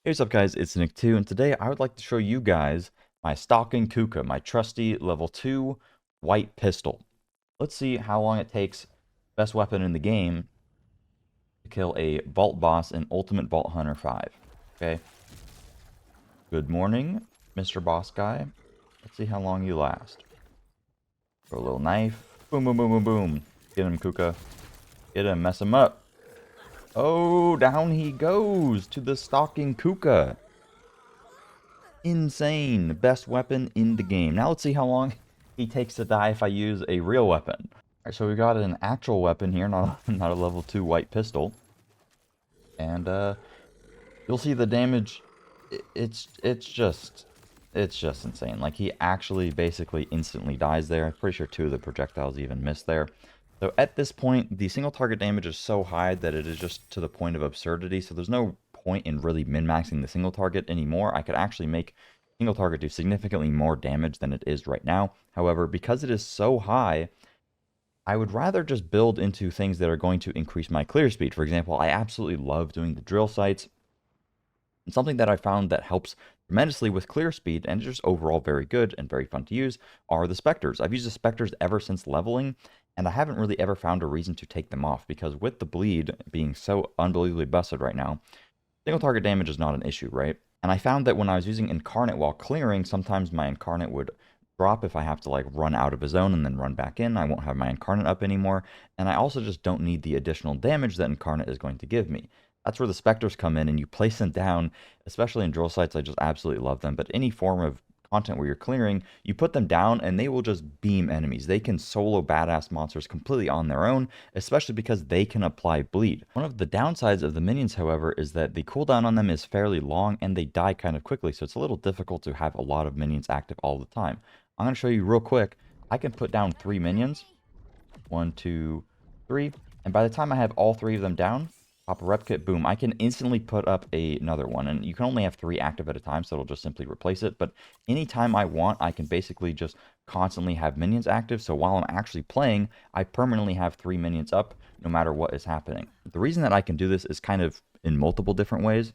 Hey, what's up guys, it's Nick2, and today I would like to show you guys my Stalking Kuka, my trusty level 2 white pistol. Let's see how long it takes, best weapon in the game, to kill a Vault boss in Ultimate Vault Hunter 5. Okay, good morning, Mr. Boss Guy. Let's see how long you last. Throw a little knife, boom, boom, boom, boom, boom. Get him, Kuka. Get him, mess him up. Oh, down he goes to the Stalking Kuka. Insane. Best weapon in the game. Now let's see how long he takes to die if I use a real weapon. Alright, so we got an actual weapon here, not a level 2 white pistol. And you'll see the damage. It's just insane. Like, he actually basically instantly dies there. I'm pretty sure 2 of the projectiles even missed there. So at this point, the single target damage is so high that it is just to the point of absurdity. So there's no point in really min-maxing the single target anymore. I could actually make single target do significantly more damage than it is right now. However, because it is so high, I would rather just build into things that are going to increase my clear speed. For example, I absolutely love doing the drill sites. And something that I found that helps tremendously with clear speed and just overall very good and very fun to use are the specters. I've used the specters ever since leveling, and I haven't really ever found a reason to take them off because with the bleed being so unbelievably busted right now, single target damage is not an issue, right? And I found that when I was using Incarnate while clearing, sometimes my Incarnate would drop if I have to like run out of a zone and then run back in. I won't have my Incarnate up anymore. And I also just don't need the additional damage that Incarnate is going to give me. That's where the Spectres come in and you place them down, especially in drill sites. I just absolutely love them. But any form of content where you're clearing, you put them down and they will just beam enemies. They can solo badass monsters completely on their own, especially because they can apply bleed. One of the downsides of the minions, however, is that the cooldown on them is fairly long and they die kind of quickly, so it's a little difficult to have a lot of minions active all the time. I'm going to show you real quick. I can put down 3 minions. 1, 2, 3. And by the time I have all 3 of them down, pop a Repkit, boom, I can instantly put up another one. And you can only have 3 active at a time, so it'll just simply replace it. But anytime I want, I can basically just constantly have minions active. So while I'm actually playing, I permanently have 3 minions up, no matter what is happening. The reason that I can do this is kind of in multiple different ways.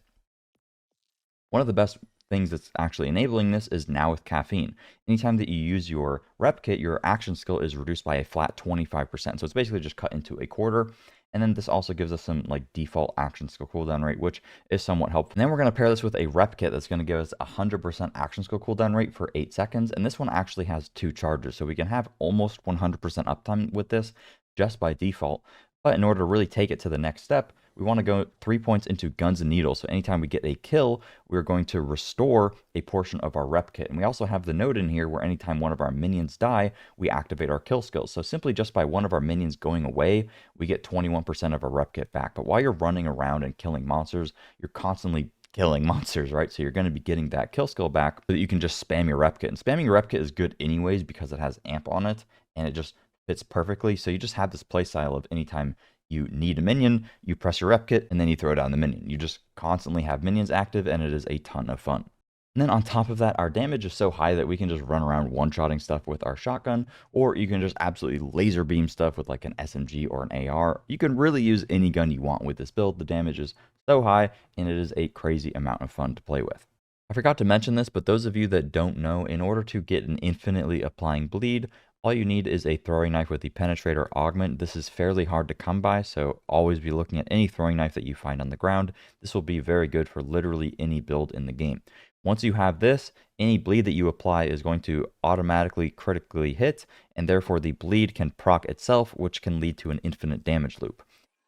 One of the best things that's actually enabling this is now with caffeine. Anytime that you use your Repkit, your action skill is reduced by a flat 25%. So it's basically just cut into a quarter. And then this also gives us some like default action skill cooldown rate, which is somewhat helpful. And then we're going to pair this with a Repkit that's going to give us 100% action skill cooldown rate for 8 seconds. And this one actually has 2 charges. So we can have almost 100% uptime with this just by default. But in order to really take it to the next step, we want to go 3 points into guns and needles. So anytime we get a kill, we're going to restore a portion of our Repkit. And we also have the node in here where anytime one of our minions die, we activate our kill skills. So simply just by one of our minions going away, we get 21% of our Repkit back. But while you're running around and killing monsters, you're constantly killing monsters, right? So you're going to be getting that kill skill back so that you can just spam your Repkit. And spamming your Repkit is good anyways because it has amp on it and it just fits perfectly. So you just have this playstyle of anytime you need a minion, you press your Repkit, and then you throw down the minion. You just constantly have minions active, and it is a ton of fun. And then on top of that, our damage is so high that we can just run around one-shotting stuff with our shotgun, or you can just absolutely laser beam stuff with like an SMG or an AR. You can really use any gun you want with this build. The damage is so high, and it is a crazy amount of fun to play with. I forgot to mention this, but those of you that don't know, in order to get an infinitely applying bleed, all you need is a throwing knife with the penetrator augment. This is fairly hard to come by, so always be looking at any throwing knife that you find on the ground. This will be very good for literally any build in the game. Once you have this, any bleed that you apply is going to automatically critically hit, and therefore the bleed can proc itself, which can lead to an infinite damage loop.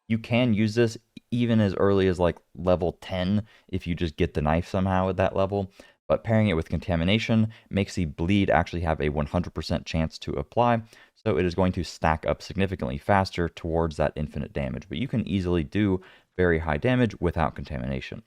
You can use this even as early as like level 10 if you just get the knife somehow at that level. But pairing it with contamination makes the bleed actually have a 100% chance to apply, so it is going to stack up significantly faster towards that infinite damage. But you can easily do very high damage without contamination.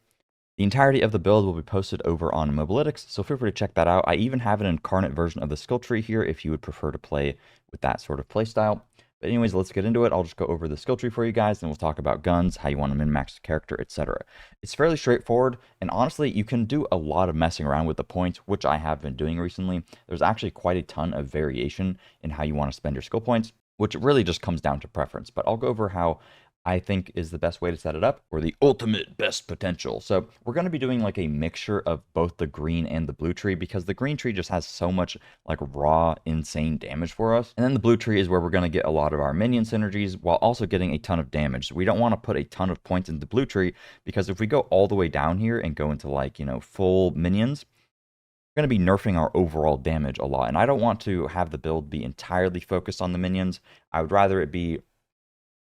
The entirety of the build will be posted over on Mobalytics, so feel free to check that out. I even have an incarnate version of the skill tree here if you would prefer to play with that sort of playstyle. But anyways, let's get into it. I'll just go over the skill tree for you guys, then we'll talk about guns, how you want to min-max the character, etc. It's fairly straightforward, and honestly, you can do a lot of messing around with the points, which I have been doing recently. There's actually quite a ton of variation in how you want to spend your skill points, which really just comes down to preference. But I'll go over how I think is the best way to set it up, or the ultimate best potential. So we're going to be doing like a mixture of both the green and the blue tree, because the green tree just has so much like raw, insane damage for us. And then the blue tree is where we're going to get a lot of our minion synergies while also getting a ton of damage. So we don't want to put a ton of points into blue tree, because if we go all the way down here and go into like, full minions, we're going to be nerfing our overall damage a lot. And I don't want to have the build be entirely focused on the minions. I would rather it be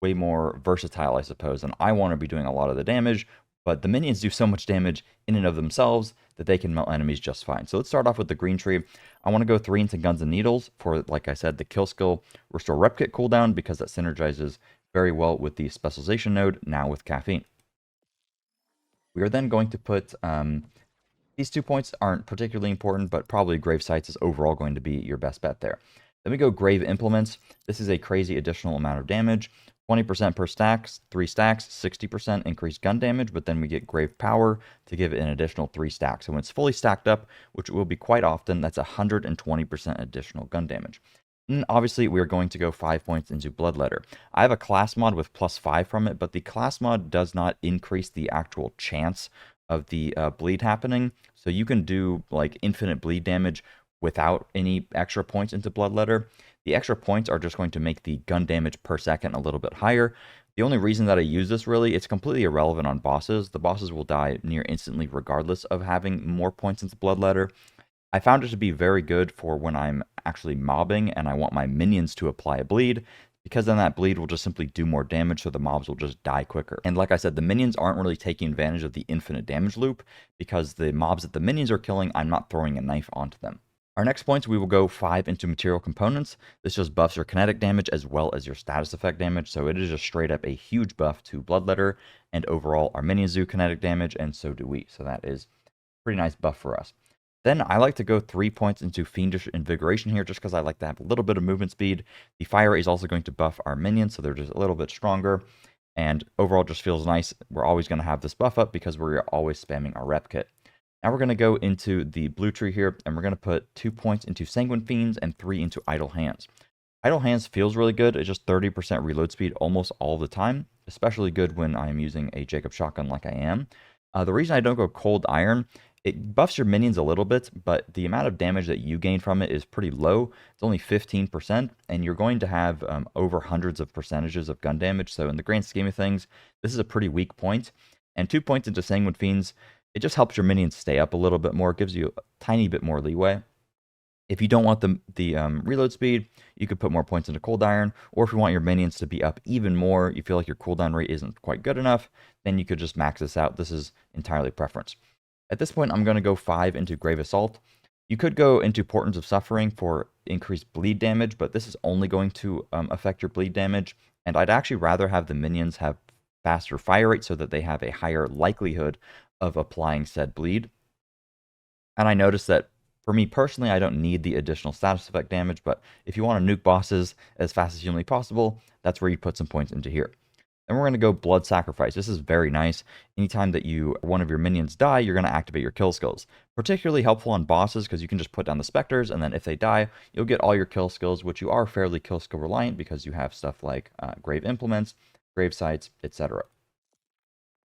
way more versatile, I suppose, and I want to be doing a lot of the damage, but the minions do so much damage in and of themselves that they can melt enemies just fine. So let's start off with the green tree. I want to go 3 into Guns and Needles for, like I said, the kill skill Restore Repkit cooldown, because that synergizes very well with the specialization node, now with caffeine. We are then going to put, these 2 points aren't particularly important, but probably Grave Sights is overall going to be your best bet there. Then we go Grave Implements. This is a crazy additional amount of damage. 20% per stacks, 3 stacks, 60% increased gun damage, but then we get Grave Power to give it an additional 3 stacks. So when it's fully stacked up, which will be quite often, that's 120% additional gun damage. And obviously, we are going to go 5 points into Bloodletter. I have a class mod with +5 from it, but the class mod does not increase the actual chance of the bleed happening. So you can do like infinite bleed damage without any extra points into Bloodletter. The extra points are just going to make the gun damage per second a little bit higher. The only reason that I use this, really, it's completely irrelevant on bosses. The bosses will die near instantly regardless of having more points into Bloodletter. I found it to be very good for when I'm actually mobbing and I want my minions to apply a bleed, because then that bleed will just simply do more damage, so the mobs will just die quicker. And like I said, the minions aren't really taking advantage of the infinite damage loop, because the mobs that the minions are killing, I'm not throwing a knife onto them. Our next points, we will go 5 into Material Components. This just buffs your kinetic damage as well as your status effect damage, so it is just straight up a huge buff to Bloodletter, and overall our minions do kinetic damage, and so do we, so that is a pretty nice buff for us. Then I like to go 3 points into Fiendish Invigoration here, just because I like to have a little bit of movement speed. The fire is also going to buff our minions, so they're just a little bit stronger, and overall just feels nice. We're always going to have this buff up because we're always spamming our Repkit. Now we're going to go into the blue tree here, and we're going to put 2 points into Sanguine Fiends and 3 into Idle Hands. Idle Hands feels really good. It's just 30% reload speed almost all the time, especially good when I'm using a Jacob shotgun like I am. The reason I don't go Cold Iron, it buffs your minions a little bit, but the amount of damage that you gain from it is pretty low. It's only 15%, and you're going to have over hundreds of percentages of gun damage. So in the grand scheme of things, this is a pretty weak point. And 2 points into Sanguine Fiends, it just helps your minions stay up a little bit more. It gives you a tiny bit more leeway. If you don't want the reload speed, you could put more points into Cold Iron, or if you want your minions to be up even more, you feel like your cooldown rate isn't quite good enough, then you could just max this out. This is entirely preference. At this point, I'm going to go 5 into Grave Assault. You could go into Portents of Suffering for increased bleed damage, but this is only going to affect your bleed damage, and I'd actually rather have the minions have faster fire rate so that they have a higher likelihood of applying said bleed. And I noticed that for me personally, I don't need the additional status effect damage, but if you want to nuke bosses as fast as humanly possible, that's where you put some points into here. Then we're going to go Blood Sacrifice. This is very nice. Anytime that one of your minions die, you're going to activate your kill skills. Particularly helpful on bosses, because you can just put down the specters, and then if they die, you'll get all your kill skills, which you are fairly kill skill reliant because you have stuff like Grave Implements, Grave Sights, etc.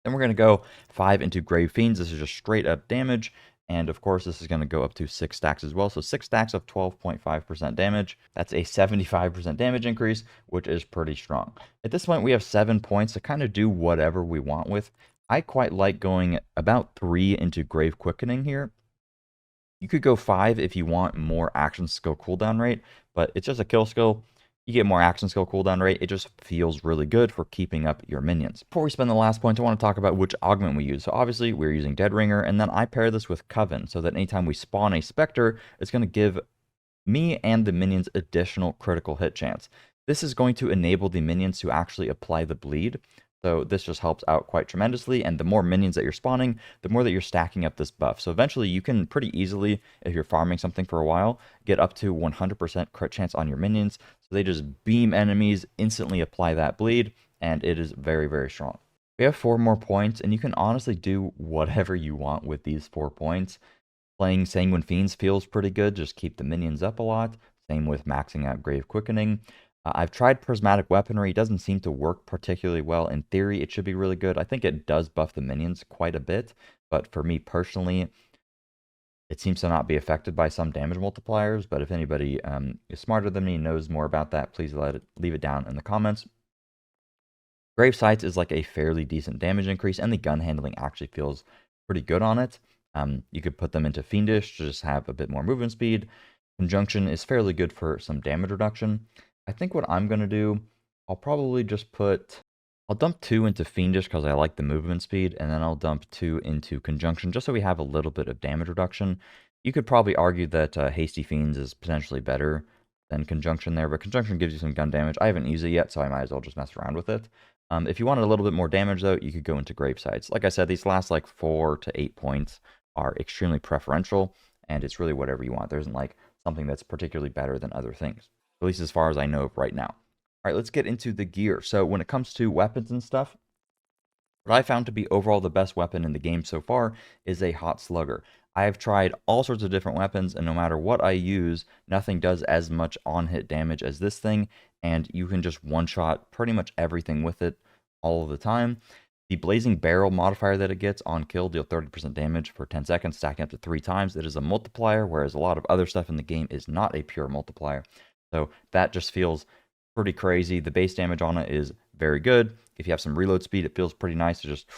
Then we're going to go 5 into Grave Fiends. This is just straight up damage. And of course, this is going to go up to 6 stacks as well. So 6 stacks of 12.5% damage. That's a 75% damage increase, which is pretty strong. At this point, we have 7 points to kind of do whatever we want with. I quite like going about 3 into Grave Quickening here. You could go 5 if you want more action skill cooldown rate, but it's just a kill skill. You get more action skill cooldown rate. It just feels really good for keeping up your minions. Before we spend the last point, I want to talk about which augment we use. So obviously we're using Dead Ringer, and then I pair this with Coven so that anytime we spawn a Spectre, it's going to give me and the minions additional critical hit chance. This is going to enable the minions to actually apply the bleed. So this just helps out quite tremendously, and the more minions that you're spawning, the more that you're stacking up this buff. So eventually you can pretty easily, if you're farming something for a while, get up to 100% crit chance on your minions. So they just beam enemies, instantly apply that bleed, and it is very, very strong. We have 4 more points, and you can honestly do whatever you want with these 4 points. Playing Sanguine Fiends feels pretty good, just keep the minions up a lot. Same with maxing out Grave Quickening. I've tried prismatic weaponry. It doesn't seem to work particularly well. In theory, it should be really good. I think it does buff the minions quite a bit, but for me personally, it seems to not be affected by some damage multipliers. But if anybody is smarter than me, knows more about that, please leave it down in the comments. Grave Sights is like a fairly decent damage increase, and the gun handling actually feels pretty good on it. You could put them into Fiendish to just have a bit more movement speed. Conjunction is fairly good for some damage reduction. I think what I'm going to do, I'll probably just I'll dump 2 into Fiendish because I like the movement speed, and then I'll dump 2 into Conjunction just so we have a little bit of damage reduction. You could probably argue that Hasty Fiends is potentially better than Conjunction there, but Conjunction gives you some gun damage. I haven't used it yet, so I might as well just mess around with it. If you wanted a little bit more damage, though, you could go into Grave Sights. Like I said, these last like 4 to 8 points are extremely preferential, and it's really whatever you want. There isn't like something that's particularly better than other things, at least as far as I know of right now. All right, let's get into the gear. So when it comes to weapons and stuff, what I found to be overall the best weapon in the game so far is a Hot Slugger. I have tried all sorts of different weapons, and no matter what I use, nothing does as much on-hit damage as this thing, and you can just one-shot pretty much everything with it all of the time. The Blazing Barrel modifier that it gets on kill deal 30% damage for 10 seconds, stacking up to 3 times. It is a multiplier, whereas a lot of other stuff in the game is not a pure multiplier. So that just feels pretty crazy. The base damage on it is very good. If you have some reload speed, it feels pretty nice to just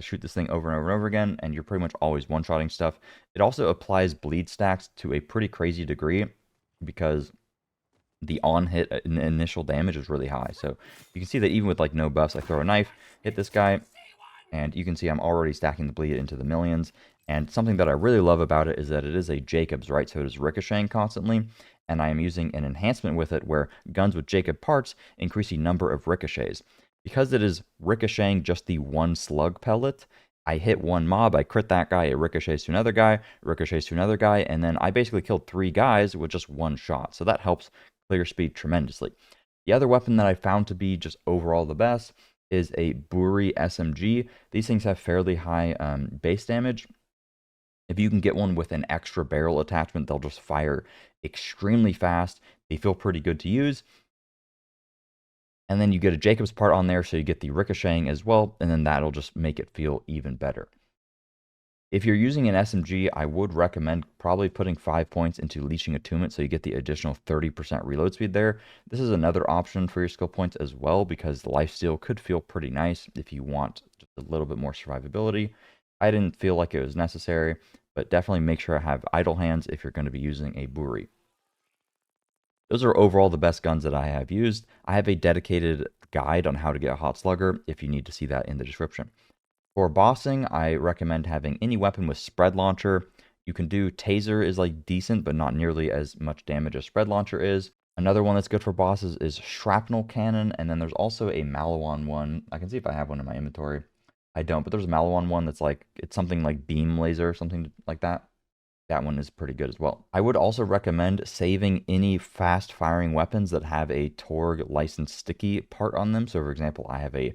shoot this thing over and over and over again, and you're pretty much always one-shotting stuff. It also applies bleed stacks to a pretty crazy degree because the on-hit initial damage is really high. So you can see that even with like no buffs, I throw a knife, hit this guy, and you can see I'm already stacking the bleed into the millions. And something that I really love about it is that it is a Jacobs, right? So it is ricocheting constantly, and I am using an enhancement with it where guns with Jacob parts increase the number of ricochets. Because it is ricocheting just the one slug pellet, I hit one mob, I crit that guy, it ricochets to another guy, ricochets to another guy, and then I basically killed 3 guys with just one shot. So that helps clear speed tremendously. The other weapon that I found to be just overall the best is a Buri SMG. These things have fairly high base damage. If you can get one with an extra barrel attachment, they'll just fire extremely fast. They feel pretty good to use. And then you get a Jacobs part on there, so you get the ricocheting as well, and then that'll just make it feel even better. If you're using an SMG, I would recommend probably putting 5 points into Leeching Attunement so you get the additional 30% reload speed there. This is another option for your skill points as well, because the lifesteal could feel pretty nice if you want just a little bit more survivability. I didn't feel like it was necessary, but definitely make sure I have idle hands if you're going to be using a Buri. Those are overall the best guns that I have used. I have a dedicated guide on how to get a Hot Slugger if you need to see that in the description. For bossing, I recommend having any weapon with Spread Launcher. You can do Taser is like decent, but not nearly as much damage as Spread Launcher is. Another one that's good for bosses is Shrapnel Cannon, and then there's also a Malawan one. I can see if I have one in my inventory. I don't, but there's a Malawan one that's like, it's something like Beam Laser, something like that. That one is pretty good as well. I would also recommend saving any fast-firing weapons that have a Torg licensed sticky part on them. So, for example, I have a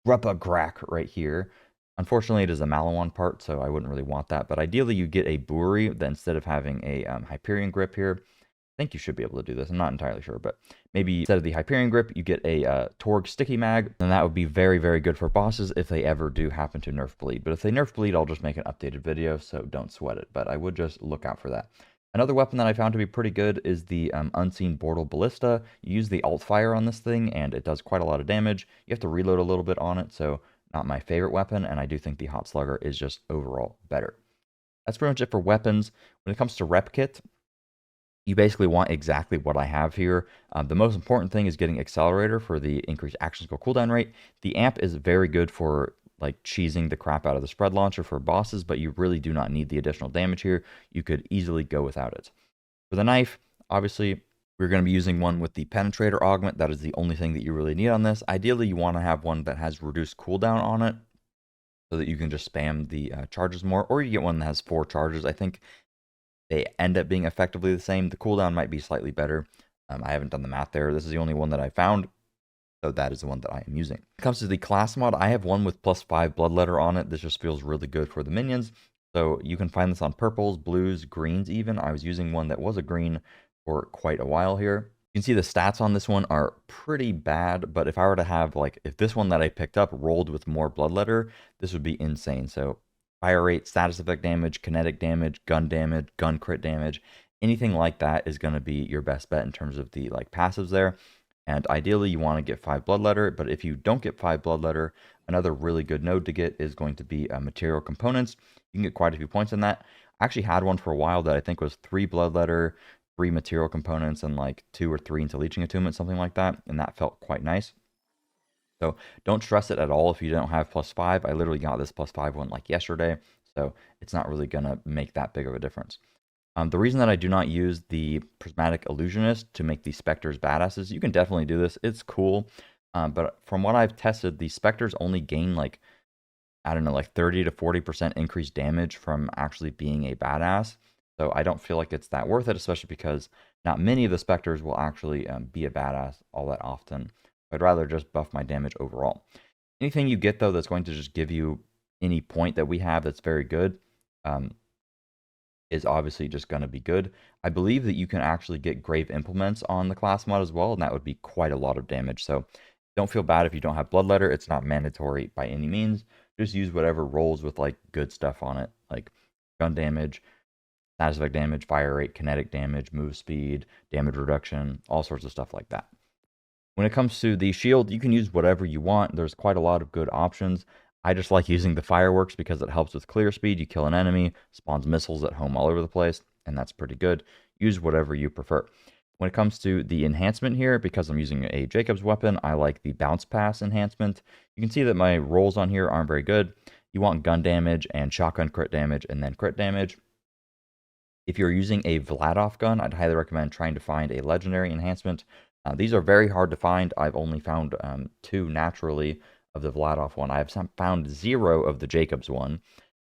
Gruppa Grak right here. Unfortunately, it is a Malawan part, so I wouldn't really want that. But ideally, you get a Buri that instead of having a Hyperion grip here. I think you should be able to do this. I'm not entirely sure, but maybe instead of the Hyperion grip, you get a Torg sticky mag, and that would be very, very good for bosses if they ever do happen to nerf bleed. But if they nerf bleed, I'll just make an updated video, so don't sweat it. But I would just look out for that. Another weapon that I found to be pretty good is the Unseen Bortle Ballista. You use the alt fire on this thing, and it does quite a lot of damage. You have to reload a little bit on it, so not my favorite weapon, and I do think the Hot Slugger is just overall better. That's pretty much it for weapons. When it comes to Repkit, you basically want exactly what I have here. The most important thing is getting Accelerator for the increased action skill cooldown rate. The amp is very good for like cheesing the crap out of the Spread Launcher for bosses, but you really do not need the additional damage here. You could easily go without it. For the knife, obviously, we're going to be using one with the Penetrator Augment. That is the only thing that you really need on this. Ideally, you want to have one that has reduced cooldown on it so that you can just spam the charges more, or you get one that has 4 charges. I think they end up being effectively the same. The cooldown might be slightly better. I haven't done the math there. This is the only one that I found, so that is the one that I am using. When it comes to the class mod, I have one with +5 Bloodletter on it. This just feels really good for the minions. So you can find this on purples, blues, greens even. I was using one that was a green for quite a while here. You can see the stats on this one are pretty bad, but if I were to have, like, if this one that I picked up rolled with more bloodletter, this would be insane. So fire rate, status effect damage, kinetic damage, gun crit damage, anything like that is going to be your best bet in terms of the, like, passives there. And ideally, you want to get 5 bloodletter, but if you don't get 5 bloodletter, another really good node to get is going to be material components. You can get quite a few points in that. I actually had one for a while that I think was 3 bloodletter, 3 material components, and like 2 or 3 into leeching attunement, something like that, and that felt quite nice. So don't stress it at all if you don't have +5. I literally got this +5 one like yesterday, so it's not really gonna make that big of a difference. The reason that I do not use the Prismatic Illusionist to make these Spectres badasses, you can definitely do this, it's cool, but from what I've tested, the Spectres only gain like, I don't know, like 30 to 40% increased damage from actually being a badass. So I don't feel like it's that worth it, especially because not many of the Spectres will actually be a badass all that often. I'd rather just buff my damage overall. Anything you get, though, that's going to just give you any point that we have that's very good is obviously just going to be good. I believe that you can actually get Grave Implements on the class mod as well, and that would be quite a lot of damage. So don't feel bad if you don't have Bloodletter. It's not mandatory by any means. Just use whatever rolls with like good stuff on it, like gun damage, status effect damage, fire rate, kinetic damage, move speed, damage reduction, all sorts of stuff like that. When it comes to the shield, you can use whatever you want. There's quite a lot of good options. I just like using the fireworks because it helps with clear speed. You kill an enemy, spawns missiles at home all over the place, and that's pretty good. Use whatever you prefer. When it comes to the enhancement here, because I'm using a Jacob's weapon, I like the bounce pass enhancement. You can see that my rolls on here aren't very good. You want gun damage and shotgun crit damage and then crit damage. If you're using a Vladoff gun, I'd highly recommend trying to find a legendary enhancement. These are very hard to find. I've only found 2 naturally of the Vladoff one. I've found 0 of the Jacobs one.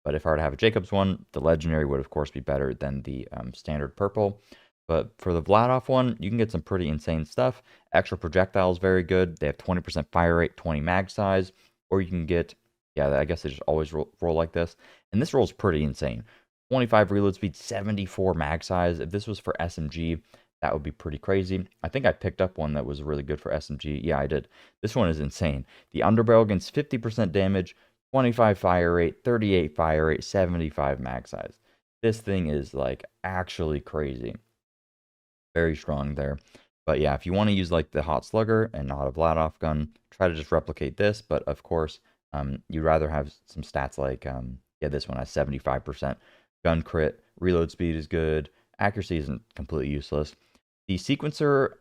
But if I were to have a Jacobs one, the legendary would, of course, be better than the standard purple. But for the Vladoff one, you can get some pretty insane stuff. Extra projectiles, very good. They have 20% fire rate, 20 mag size. Or you can get, yeah, I guess they just always roll like this. And this roll's pretty insane. 25 reload speed, 74 mag size. If this was for SMG, that would be pretty crazy. I think I picked up one that was really good for SMG. Yeah, I did. This one is insane. The underbarrel gains 50% damage, 25 fire rate, 38 fire rate, 75 mag size. This thing is like actually crazy. Very strong there. But yeah, if you want to use like the Hot Slugger and not a Vladoff gun, try to just replicate this. But of course, you'd rather have some stats like, yeah, this one has 75%. Gun crit, reload speed is good, accuracy isn't completely useless. The sequencer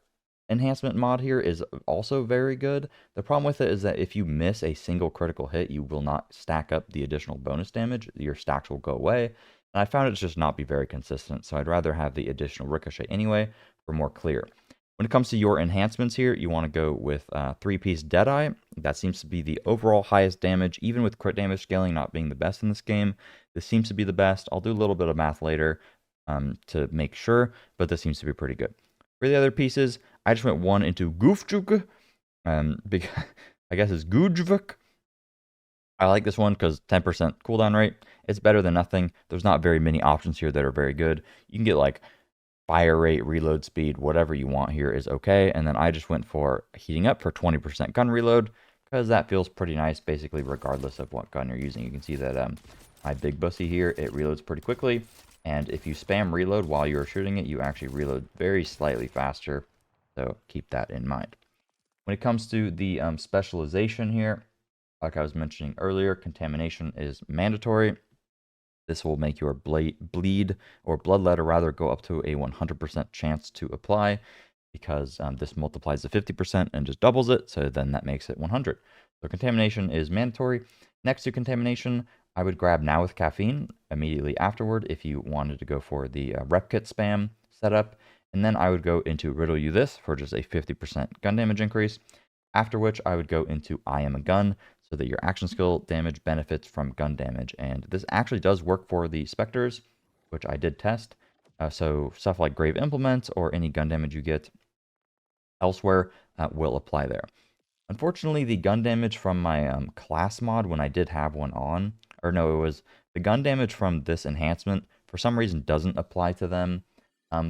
enhancement mod here is also very good. The problem with it is that if you miss a single critical hit, you will not stack up the additional bonus damage. Your stacks will go away. And I found it just not be very consistent, so I'd rather have the additional ricochet anyway for more clear. When it comes to your enhancements here, you want to go with 3-piece Deadeye. That seems to be the overall highest damage, even with crit damage scaling not being the best in this game. This seems to be the best. I'll do a little bit of math later to make sure, but this seems to be pretty good. For the other pieces, I just went 1 into Goofjuk, because I guess it's Gujvuk. I like this one because 10% cooldown rate. It's better than nothing. There's not very many options here that are very good. You can get like fire rate, reload speed, whatever you want here is okay. And then I just went for heating up for 20% gun reload because that feels pretty nice basically regardless of what gun you're using. You can see that my big bussy here, it reloads pretty quickly. And if you spam reload while you're shooting it, you actually reload very slightly faster. So keep that in mind. When it comes to the specialization here, like I was mentioning earlier, contamination is mandatory. This will make your bleed or bloodletter rather go up to a 100% chance to apply because this multiplies to 50% and just doubles it. So then that makes it 100. So contamination is mandatory. Next to contamination, I would grab Now with Caffeine immediately afterward if you wanted to go for the Repkit spam setup. And then I would go into Riddle You This for just a 50% gun damage increase. After which I would go into I Am a Gun so that your action skill damage benefits from gun damage. And this actually does work for the Spectres, which I did test. So stuff like Grave Implements or any gun damage you get elsewhere will apply there. Unfortunately, the gun damage from my class mod, when I did have one on, or no, it was the gun damage from this enhancement, for some reason doesn't apply to them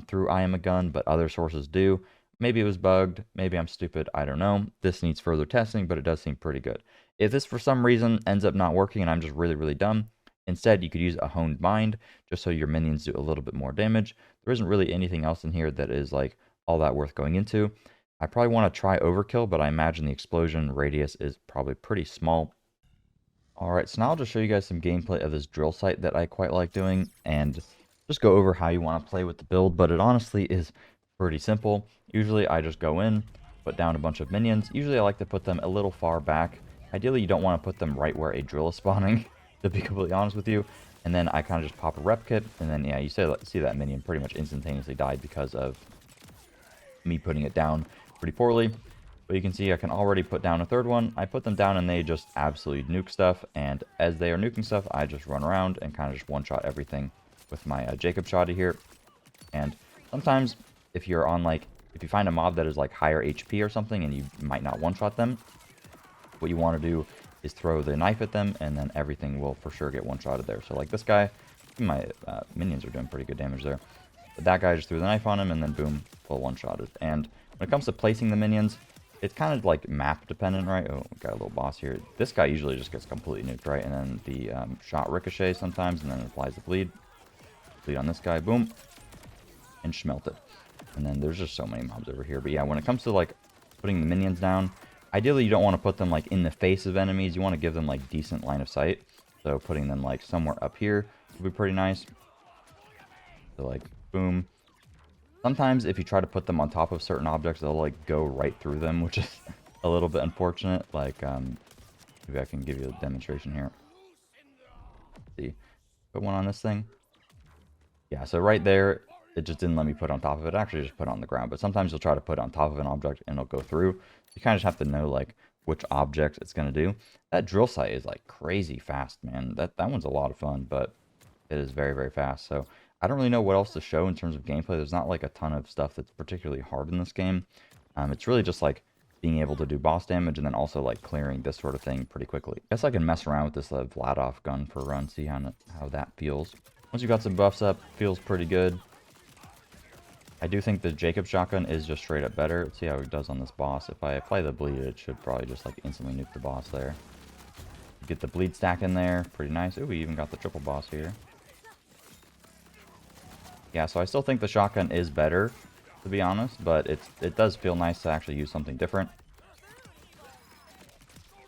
through I Am a Gun, but other sources do. Maybe it was bugged, maybe I'm stupid, I don't know. This needs further testing, but it does seem pretty good. If this for some reason ends up not working and I'm just really, really dumb, instead you could use a honed mind just so your minions do a little bit more damage. There isn't really anything else in here that is like all that worth going into. I probably want to try overkill, but I imagine the explosion radius is probably pretty small. Alright, so now I'll just show you guys some gameplay of this drill site that I quite like doing, and just go over how you want to play with the build, but it honestly is pretty simple. Usually I just go in, put down a bunch of minions. Usually I like to put them a little far back. Ideally you don't want to put them right where a drill is spawning, to be completely honest with you. And then I kind of just pop a Repkit, and then yeah, you see that minion pretty much instantaneously died because of me putting it down pretty poorly. But you can see I can already put down a third one. I put them down and they just absolutely nuke stuff. And as they are nuking stuff, I just run around and kind of just one-shot everything with my Jacob Shotty here. And sometimes if you're on like, if you find a mob that is like higher HP or something and you might not one-shot them, what you want to do is throw the knife at them and then everything will for sure get one-shotted there. So like this guy, my minions are doing pretty good damage there. But that guy just threw the knife on him and then boom, full one-shotted. And when it comes to placing the minions, it's kind of like map dependent, right? Oh, we got a little boss here. This guy usually just gets completely nuked, right? And then the shot ricochets sometimes, and then it applies the bleed. Bleed on this guy, boom, and schmelted. And then there's just so many mobs over here. But yeah, when it comes to like putting the minions down, ideally you don't want to put them like in the face of enemies. You want to give them like decent line of sight. So putting them like somewhere up here would be pretty nice. So like, boom. Sometimes if you try to put them on top of certain objects, they'll like go right through them, which is a little bit unfortunate. Like, maybe I can give you a demonstration here. Let's see, put one on this thing. Yeah, so right there, it just didn't let me put on top of it. I actually just put it on the ground. But sometimes you'll try to put it on top of an object and it'll go through. You kind of just have to know like which object it's going to do. That drill site is like crazy fast, man. That one's a lot of fun, but it is very, very fast. So I don't really know what else to show in terms of gameplay. There's not like a ton of stuff that's particularly hard in this game. It's really just like being able to do boss damage and then also like clearing this sort of thing pretty quickly. I guess I can mess around with this Vladov gun for a run, see how that feels. Once you've got some buffs up, feels pretty good. I do think the Jacob shotgun is just straight up better. Let's see how it does on this boss. If I apply the bleed, it should probably just like instantly nuke the boss there. Get the bleed stack in there, pretty nice. Ooh, we even got the triple boss here. Yeah, so I still think the shotgun is better, to be honest, but it does feel nice to actually use something different.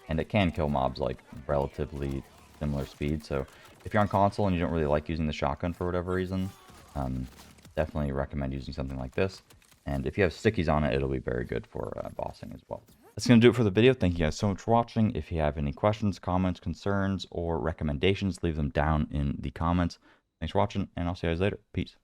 And it can kill mobs like relatively similar speed, so if you're on console and you don't really like using the shotgun for whatever reason, definitely recommend using something like this. And if you have stickies on it, it'll be very good for bossing as well. That's going to do it for the video. Thank you guys so much for watching. If you have any questions, comments, concerns, or recommendations, leave them down in the comments. Thanks for watching, and I'll see you guys later. Peace.